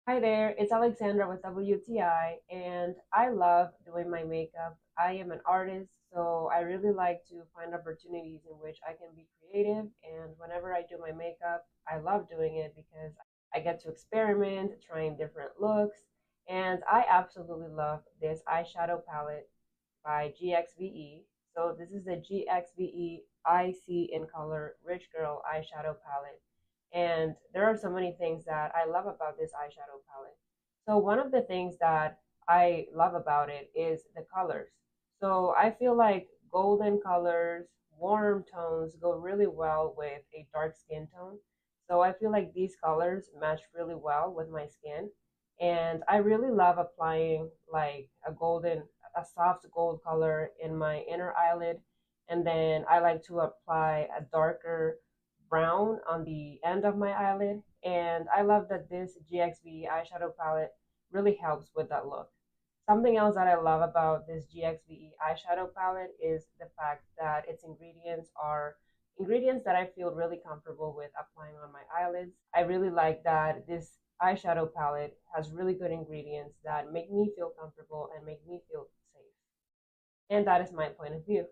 Hi there, it's Alexandra with WTI, and I love doing my makeup. I am an artist, so I really like to find opportunities in which I can be creative. And whenever I do my makeup, I love doing it because I get to experiment, trying different looks. And I absolutely love this eyeshadow palette by GXVE. So this is the GXVE IC in color Rich Girl eyeshadow palette. And there are so many things that I love about this eyeshadow palette. So one of the things that I love about it is the colors. So I feel like golden colors, warm tones go really well with a dark skin tone. So I feel like these colors match really well with my skin. And I really love applying like a soft gold color in my inner eyelid. And then I like to apply a darker brown on the end of my eyelid. And I love that this GXV eyeshadow palette really helps with that look. Something else that I love about this GXVE eyeshadow palette is the fact that its ingredients are ingredients that I feel really comfortable with applying on my eyelids. I really like that this eyeshadow palette has really good ingredients that make me feel comfortable and make me feel safe. And that is my point of view.